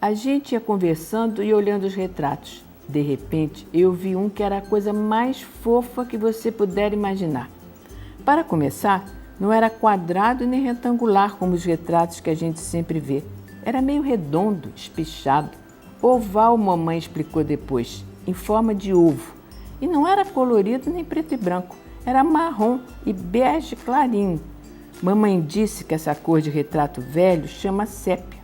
A gente ia conversando e olhando os retratos. De repente, eu vi um que era a coisa mais fofa que você puder imaginar. Para começar, não era quadrado nem retangular como os retratos que a gente sempre vê. Era meio redondo, espichado. Oval, mamãe explicou depois, em forma de ovo. E não era colorido nem preto e branco. Era marrom e bege clarinho. Mamãe disse que essa cor de retrato velho chama sépia.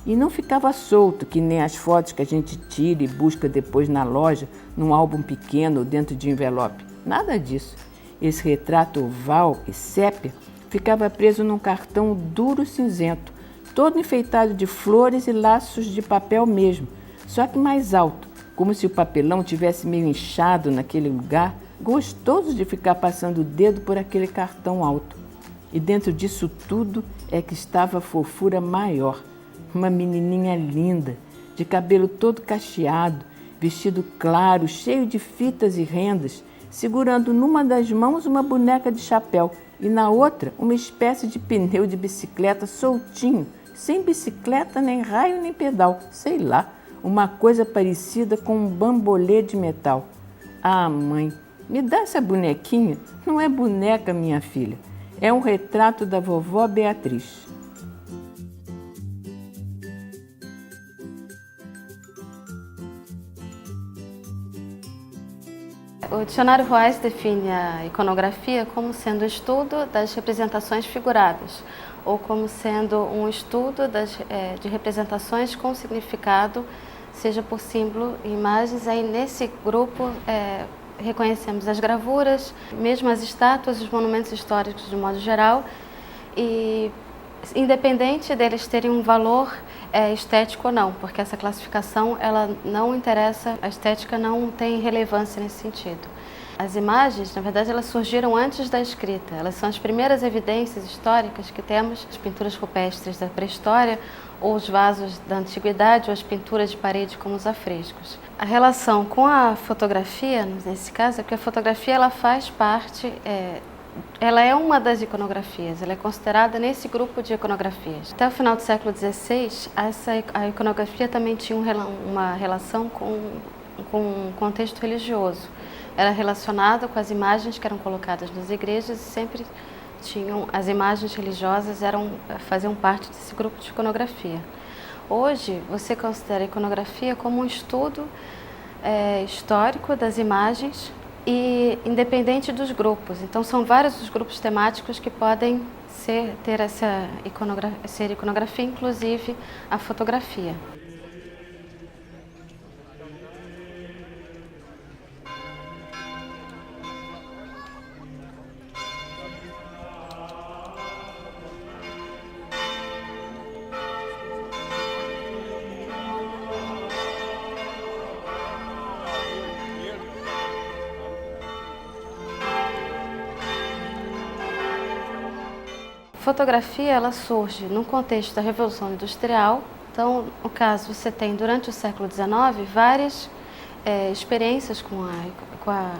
E não ficava solto, que nem as fotos que a gente tira e busca depois na loja, num álbum pequeno ou dentro de envelope. Nada disso. Esse retrato oval e sépia ficava preso num cartão duro cinzento, todo enfeitado de flores e laços de papel mesmo, só que mais alto, como se o papelão tivesse meio inchado naquele lugar, gostoso de ficar passando o dedo por aquele cartão alto. E dentro disso tudo é que estava a fofura maior. Uma menininha linda, de cabelo todo cacheado, vestido claro, cheio de fitas e rendas, segurando numa das mãos uma boneca de chapéu e na outra uma espécie de pneu de bicicleta soltinho, sem bicicleta, nem raio, nem pedal, sei lá, uma coisa parecida com um bambolê de metal. Ah, mãe, me dá essa bonequinha? Não é boneca, minha filha, é um retrato da vovó Beatriz. O dicionário Ruais define a iconografia como sendo o estudo das representações figuradas, ou como sendo um estudo de representações com significado, seja por símbolo e imagens. Aí nesse grupo reconhecemos as gravuras, mesmo as estátuas, os monumentos históricos de modo geral, e independente deles terem um valor estético ou não, porque essa classificação ela não interessa, a estética não tem relevância nesse sentido. As imagens, na verdade, elas surgiram antes da escrita, elas são as primeiras evidências históricas que temos, as pinturas rupestres da pré-história, ou os vasos da antiguidade, ou as pinturas de parede como os afrescos. A relação com a fotografia, nesse caso, é porque a fotografia ela faz parte ela é uma das iconografias, ela é considerada nesse grupo de iconografias. Até o final do século XVI, a iconografia também tinha uma relação com o contexto religioso. Era relacionada com as imagens que eram colocadas nas igrejas e sempre as imagens religiosas faziam parte desse grupo de iconografia. Hoje, você considera a iconografia como um estudo histórico das imagens, e independente dos grupos. Então são vários os grupos temáticos que podem ser iconografia, inclusive a fotografia. Fotografia ela surge no contexto da Revolução Industrial. Então, no caso, você tem durante o século XIX várias experiências com a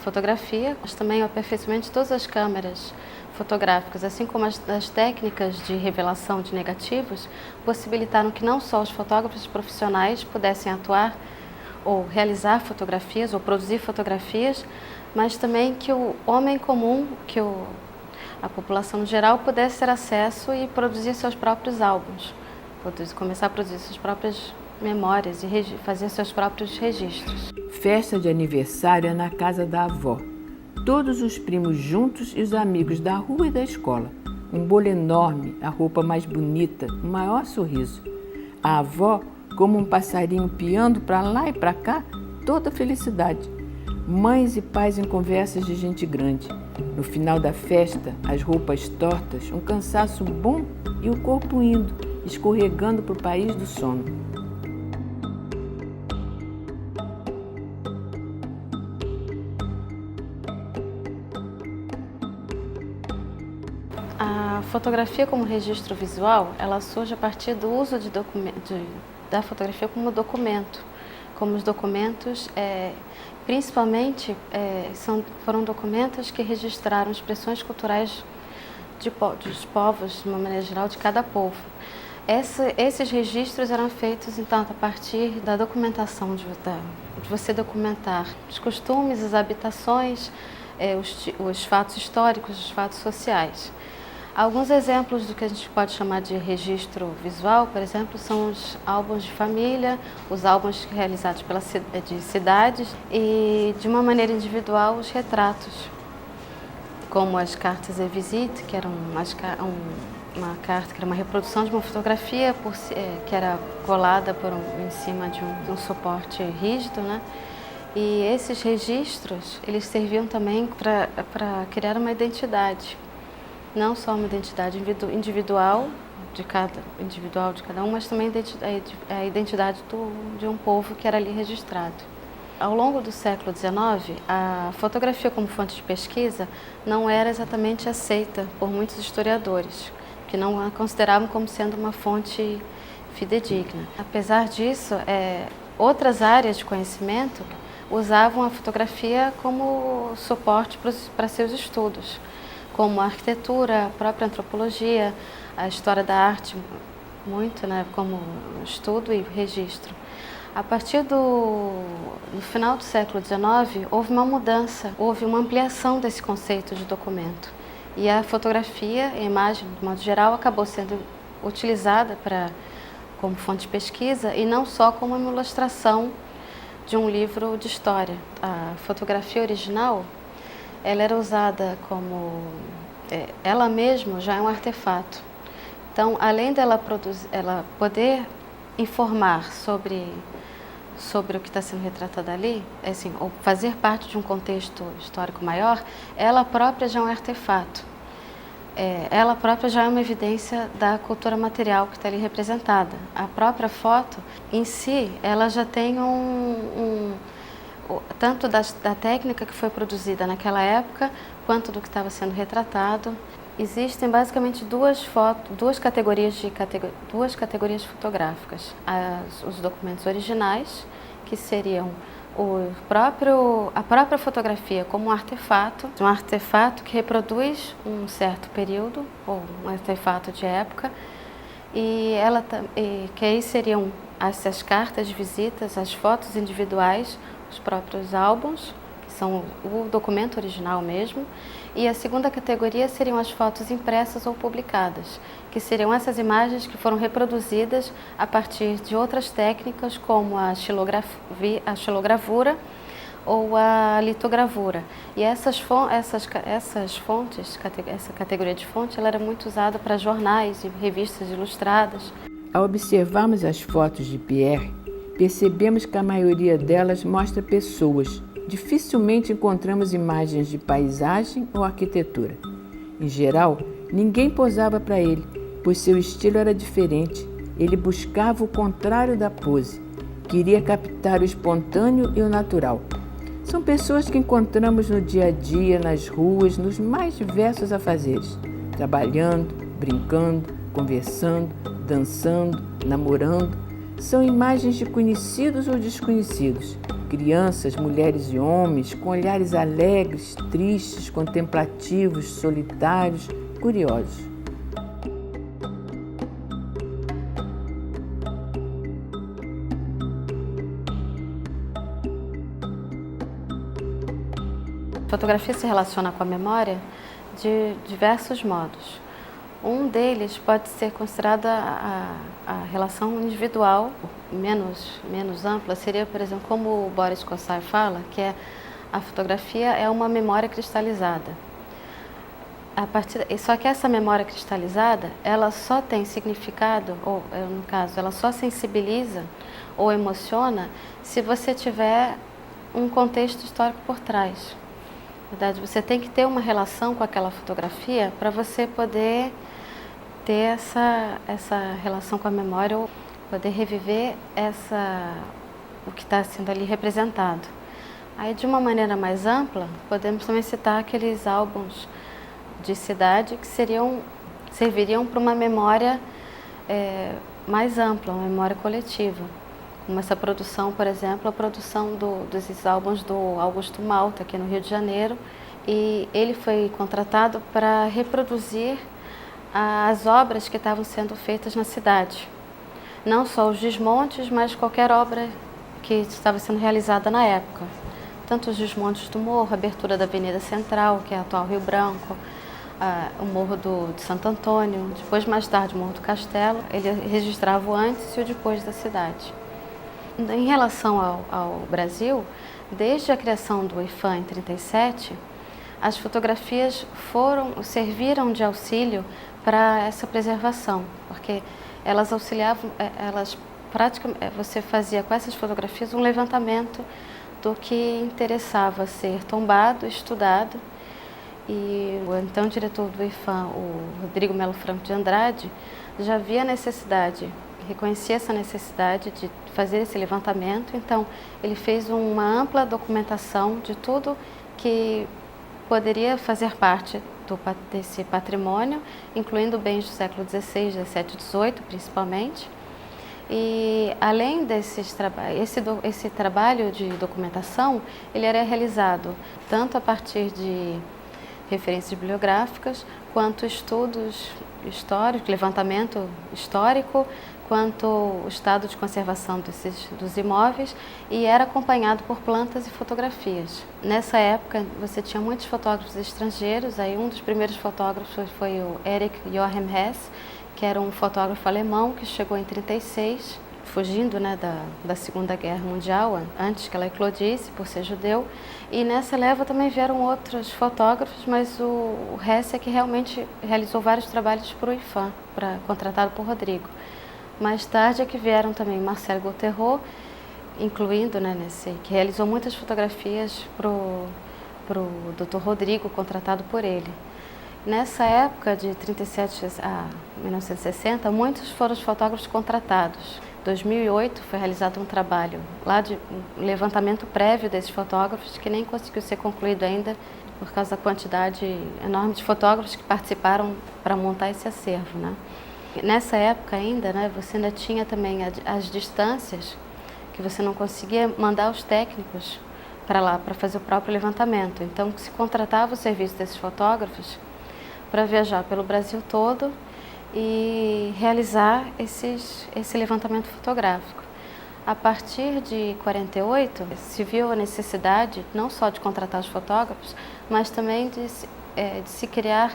fotografia, mas também o aperfeiçoamento de todas as câmeras fotográficas, assim como as técnicas de revelação de negativos, possibilitaram que não só os fotógrafos profissionais pudessem atuar ou realizar fotografias ou produzir fotografias, mas também que o homem comum, a população no geral pudesse ter acesso e produzir seus próprios álbuns, começar a produzir suas próprias memórias e fazer seus próprios registros. Festa de aniversário é na casa da avó. Todos os primos juntos e os amigos da rua e da escola. Um bolo enorme, a roupa mais bonita, o maior sorriso. A avó, como um passarinho piando para lá e para cá, toda felicidade. Mães e pais em conversas de gente grande. No final da festa, as roupas tortas, um cansaço bom e o corpo indo, escorregando para o país do sono. A fotografia como registro visual, ela surge a partir do uso da fotografia como documento. Como os documentos, principalmente, foram documentos que registraram expressões culturais dos povos, de uma maneira geral, de cada povo. Esses registros eram feitos, então, a partir da documentação, de você documentar os costumes, as habitações, os fatos históricos, os fatos sociais. Alguns exemplos do que a gente pode chamar de registro visual, por exemplo, são os álbuns de família, os álbuns realizados de cidades e, de uma maneira individual, os retratos, como as cartas et visites, que eram uma carta que era uma reprodução de uma fotografia que era colada em cima de um suporte rígido, né? E esses registros, eles serviam também para criar uma identidade. Não só uma identidade individual de cada um, mas também a identidade de um povo que era ali registrado. Ao longo do século XIX, a fotografia como fonte de pesquisa não era exatamente aceita por muitos historiadores, que não a consideravam como sendo uma fonte fidedigna. Apesar disso, outras áreas de conhecimento usavam a fotografia como suporte para seus estudos, como a arquitetura, a própria antropologia, a história da arte, muito, né, como estudo e registro. A partir do final do século XIX, houve uma mudança, houve uma ampliação desse conceito de documento. E a fotografia, a imagem, de modo geral, acabou sendo utilizada como fonte de pesquisa e não só como uma ilustração de um livro de história. A fotografia original, ela era usada como... ela mesma já é um artefato. Então, além dela ela poder informar sobre o que está sendo retratado ali, assim, ou fazer parte de um contexto histórico maior, ela própria já é um artefato. Ela própria já é uma evidência da cultura material que está ali representada. A própria foto, em si, ela já tem tanto da técnica que foi produzida naquela época, quanto do que estava sendo retratado. Existem basicamente duas categorias fotográficas. Os documentos originais, que seriam a própria fotografia como um artefato que reproduz um certo período, ou um artefato de época, que aí seriam essas cartas de visitas, as fotos individuais, os próprios álbuns, que são o documento original mesmo, e a segunda categoria seriam as fotos impressas ou publicadas, que seriam essas imagens que foram reproduzidas a partir de outras técnicas como a xilogravura ou a litogravura. E essa categoria de fonte, ela era muito usada para jornais e revistas ilustradas. Ao observarmos as fotos de Pierre, percebemos que a maioria delas mostra pessoas. Dificilmente encontramos imagens de paisagem ou arquitetura. Em geral, ninguém posava para ele, pois seu estilo era diferente. Ele buscava o contrário da pose. Queria captar o espontâneo e o natural. São pessoas que encontramos no dia a dia, nas ruas, nos mais diversos afazeres. Trabalhando, brincando, conversando, dançando, namorando. São imagens de conhecidos ou desconhecidos. Crianças, mulheres e homens, com olhares alegres, tristes, contemplativos, solitários, curiosos. A fotografia se relaciona com a memória de diversos modos. Um deles pode ser considerada a relação individual, menos ampla, seria, por exemplo, como o Boris Kossar fala, que a fotografia é uma memória cristalizada. Só que essa memória cristalizada, ela só tem significado, ou no caso, ela só sensibiliza ou emociona se você tiver um contexto histórico por trás. Na verdade, você tem que ter uma relação com aquela fotografia para você poder ter essa relação com a memória ou poder reviver o que está sendo ali representado. Aí, de uma maneira mais ampla, podemos também citar aqueles álbuns de cidade que serviriam para uma memória mais ampla, uma memória coletiva. Como essa produção, por exemplo, a produção desses álbuns do Augusto Malta, aqui no Rio de Janeiro, e ele foi contratado para reproduzir as obras que estavam sendo feitas na cidade. Não só os desmontes, mas qualquer obra que estava sendo realizada na época. Tanto os desmontes do morro, a abertura da Avenida Central, que é a atual Rio Branco, o Morro de Santo Antônio, depois mais tarde o Morro do Castelo. Ele registrava o antes e o depois da cidade. Em relação ao Brasil, desde a criação do IPHAN em 1937, as fotografias serviram de auxílio para essa preservação, porque elas auxiliavam, praticamente, você fazia com essas fotografias um levantamento do que interessava ser tombado, estudado, e o então diretor do IPHAN, o Rodrigo Melo Franco de Andrade, já via a necessidade, reconhecia essa necessidade de fazer esse levantamento, então ele fez uma ampla documentação de tudo que poderia fazer parte desse patrimônio, incluindo bens do século XVI, XVII e XVIII, principalmente. E além esse trabalho de documentação, ele era realizado tanto a partir de referências bibliográficas, quanto estudos históricos, levantamento histórico, quanto o estado de conservação dos imóveis, e era acompanhado por plantas e fotografias. Nessa época, você tinha muitos fotógrafos estrangeiros, aí um dos primeiros fotógrafos foi o Erich Joachim Hess, que era um fotógrafo alemão que chegou em 1936, fugindo, né, da Segunda Guerra Mundial, antes que ela eclodisse, por ser judeu. E nessa leva também vieram outros fotógrafos, mas o Hess é que realmente realizou vários trabalhos para o IPHAN, contratado por Rodrigo. Mais tarde é que vieram também Marcel Gauthiereau, incluindo, né, que realizou muitas fotografias para o Dr. Rodrigo, contratado por ele. Nessa época, de 1937 a 1960, muitos foram os fotógrafos contratados. Em 2008 foi realizado um trabalho lá de levantamento prévio desses fotógrafos, que nem conseguiu ser concluído ainda por causa da quantidade enorme de fotógrafos que participaram para montar esse acervo, né? Nessa época ainda, né, você ainda tinha também as distâncias, que você não conseguia mandar os técnicos para lá para fazer o próprio levantamento. Então se contratava o serviço desses fotógrafos para viajar pelo Brasil todo e realizar esse levantamento fotográfico. A partir de 1948, se viu a necessidade não só de contratar os fotógrafos, mas também de se criar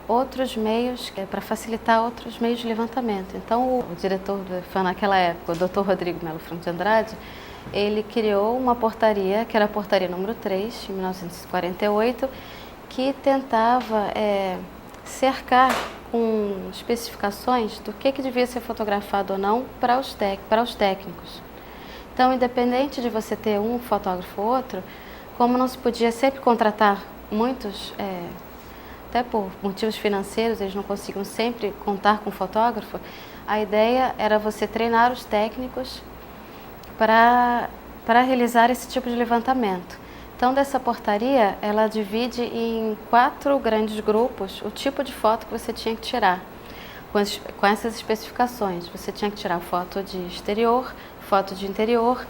outros meios para facilitar outros meios de levantamento. Então, o diretor do IPHAN naquela época, o Dr. Rodrigo Melo Franco de Andrade, ele criou uma portaria, que era a portaria número 3, em 1948, que tentava cercar com especificações do que devia ser fotografado ou não para os técnicos. Então, independente de você ter um fotógrafo ou outro, como não se podia sempre contratar muitos, até por motivos financeiros, eles não conseguiam sempre contar com fotógrafo, a ideia era você treinar os técnicos para realizar esse tipo de levantamento. Então, dessa portaria, ela divide em 4 grandes grupos o tipo de foto que você tinha que tirar, com essas especificações. Você tinha que tirar foto de exterior, foto de interior,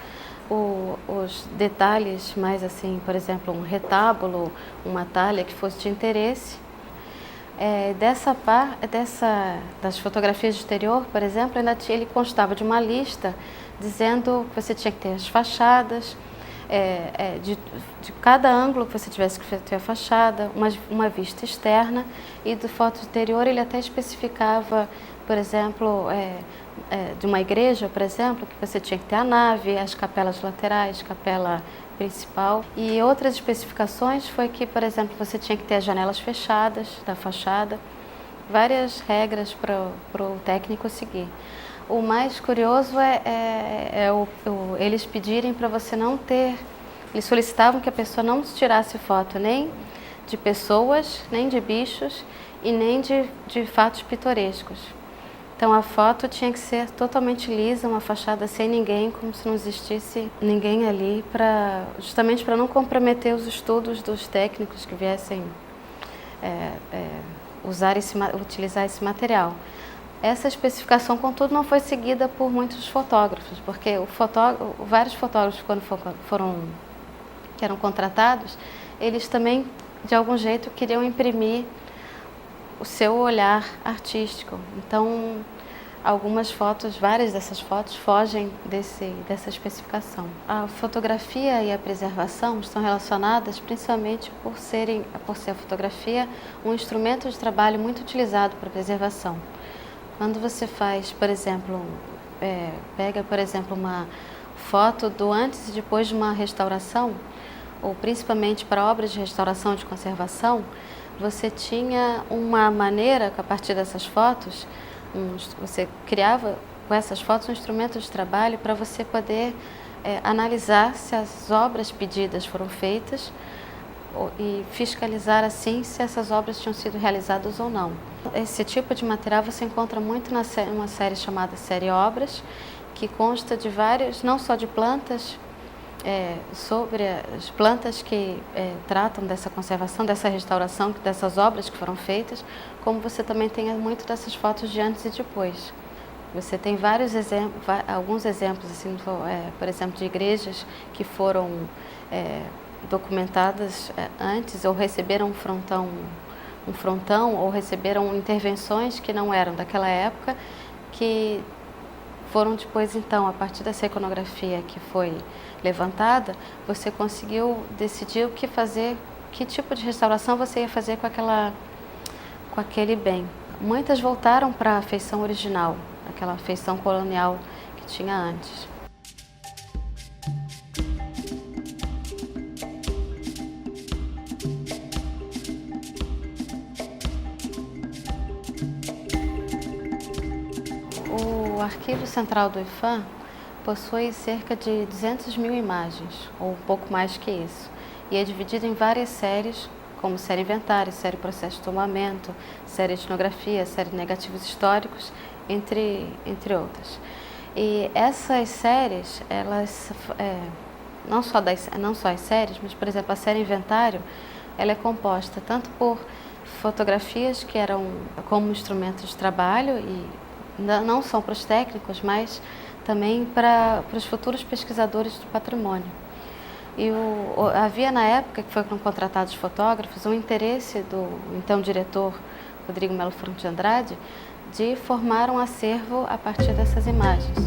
os detalhes mais assim, por exemplo, um retábulo, uma talha que fosse de interesse. Das fotografias de exterior, por exemplo, ele constava de uma lista dizendo que você tinha que ter as fachadas, de cada ângulo que você tivesse que ter a fachada, uma vista externa, e do foto interior ele até especificava, por exemplo, de uma igreja, por exemplo, que você tinha que ter a nave, as capelas laterais, capela principal. E outras especificações foi que, por exemplo, você tinha que ter as janelas fechadas da fachada, várias regras para o técnico seguir. O mais curioso eles pedirem para você não ter, eles solicitavam que a pessoa não tirasse foto nem de pessoas, nem de bichos e nem de fatos pitorescos. Então a foto tinha que ser totalmente lisa, uma fachada sem ninguém, como se não existisse ninguém ali, justamente para não comprometer os estudos dos técnicos que viessem utilizar esse material. Essa especificação, contudo, não foi seguida por muitos fotógrafos, porque vários fotógrafos, quando que eram contratados, eles também de algum jeito queriam imprimir o seu olhar artístico. Então, algumas fotos, várias dessas fotos fogem dessa especificação. A fotografia e a preservação estão relacionadas principalmente por ser a fotografia um instrumento de trabalho muito utilizado para preservação. Quando você faz, por exemplo, pega, por exemplo, uma foto do antes e depois de uma restauração, ou principalmente para obras de restauração e de conservação, você tinha uma maneira, a partir dessas fotos, você criava com essas fotos um instrumento de trabalho para você poder analisar se as obras pedidas foram feitas e fiscalizar assim se essas obras tinham sido realizadas ou não. Esse tipo de material você encontra muito numa série chamada Série Obras, que consta de vários, não só de plantas, sobre as plantas que tratam dessa conservação, dessa restauração, dessas obras que foram feitas, como você também tem muito dessas fotos de antes e depois. Você tem vários exemplos, alguns exemplos, assim, por exemplo, de igrejas que foram documentadas antes ou receberam um frontão ou receberam intervenções que não eram daquela época, que foram depois, então, a partir dessa iconografia que foi levantada, você conseguiu decidir o que fazer, que tipo de restauração você ia fazer com aquele bem. Muitas voltaram para a feição original, aquela feição colonial que tinha antes. O Arquivo Central do IPHAN possui cerca de 200 mil imagens, ou um pouco mais que isso, e é dividido em várias séries, como série Inventário, série Processo de Tombamento, série Etnografia, série Negativos Históricos, entre outras. E essas séries, elas, não só as séries, mas, por exemplo, a série Inventário, ela é composta tanto por fotografias que eram como instrumentos de trabalho e não só para os técnicos, mas também para os futuros pesquisadores do patrimônio. E havia na época que foram contratados fotógrafos um interesse do então diretor Rodrigo Melo Franco de Andrade de formar um acervo a partir dessas imagens.